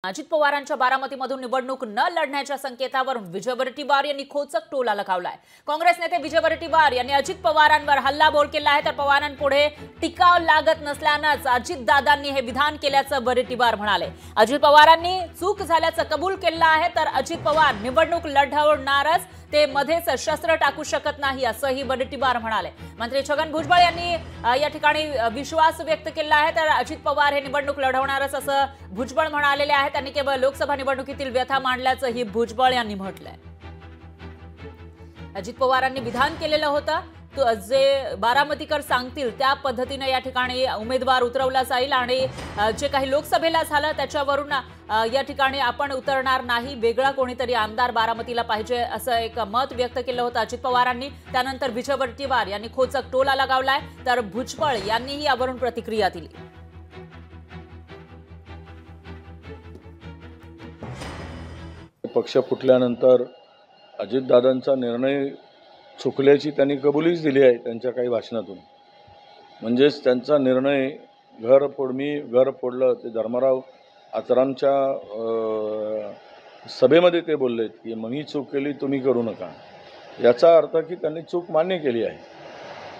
अजित पवारांच्या बारामतीमधून निवडणूक न लढण्याच्या संकेतावरून विजय वडेट्टीवार यांनी खोचक टोला लगावलाय। काँग्रेस नेते विजय वडेट्टीवार यांनी अजित पवारांवर हल्लाबोल केला आहे, तर पवारांपुढे टिकाव लागत नसल्यानंच अजितदादांनी हे विधान केल्याचं वडेट्टीवार म्हणाले। अजित पवारांनी चूक झाल्याचं कबूल केलं आहे, तर अजित पवार निवडणूक लढवणारच, ते मध्येच शस्त्र टाकू शकत नाही असंही वडेट्टीवार म्हणाले। मंत्री छगन भुजबळ यांनी या ठिकाणी विश्वास व्यक्त केला आहे, तर अजित पवार हे निवडणूक लढवणारच असं भुजबळ म्हणालेले आहेत। त्यांनी केवळ लोकसभा निवडणुकीतील व्यथा मांडल्याचंही भुजबळ यांनी म्हटलंय। अजित पवारांनी विधान केलेलं होतं, जे बारामतीकर सांगतील त्या पद्धतीने या ठिकाणी उमेदवार उतरवला जाईल आणि जे काही लोकसभेला झालं त्याच्यावरून या ठिकाणी आपण उतरणार नाही, वेगळा कोणीतरी आमदार बारामतीला पाहिजे असं एक मत व्यक्त केलं होतं अजित पवारांनी। त्यानंतर विजय वडेट्टीवार यांनी खोचक टोला लगावलाय, तर भुजबळ यांनीही यावरून प्रतिक्रिया दिली। पक्ष फुटल्यानंतर अजितदादांचा निर्णय चुकल्याची त्यांनी कबुलीच दिली आहे त्यांच्या काही भाषणातून। म्हणजेच त्यांचा निर्णय घर फोडलं ते धर्मराव आचरामच्या सभेमध्ये ते बोललेत की मी चूक केली तुम्ही करू नका, याचा अर्थ की त्यांनी चूक मान्य केली आहे,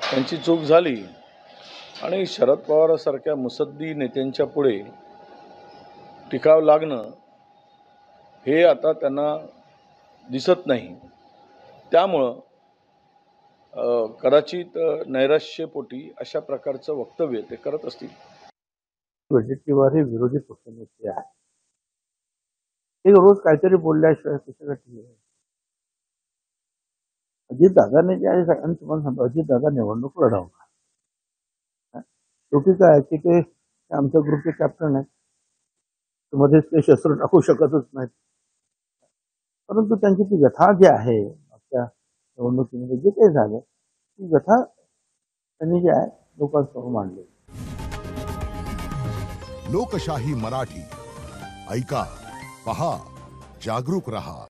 त्यांची चूक झाली आणि शरद पवारांसारख्या मुत्सद्दी नेत्यांच्या पुढे टिकाव लागणं हे आता त्यांना दिसत नाही। त्यामुळं कदाचित नैराश्यपोटी अशा प्रकारचं वक्तव्य ते करत असतील। वडेट्टीवार हे विरोधी पक्षनेते आहे, ते रोज काहीतरी बोलल्याशिवाय कशासाठी अजितदादाने जे आहे सगळ्यांनी तुम्हाला सांगतो, अजितदादा निवडणूक लढवणार। शेवटी काय आहे की ते आमच्या ग्रुपचे कॅप्टन आहेत, मध्येच ते शस्त्र टाकू शकतच नाहीत, परंतु त्यांची ती व्यथा जी आहे आपल्या निवडणुकीमध्ये जे काही झालं ती व्यथा त्यांनी जे आहे लोकांसमोर मांडली। लोकशाही मराठी ऐका, पहा, जागरूक रहा।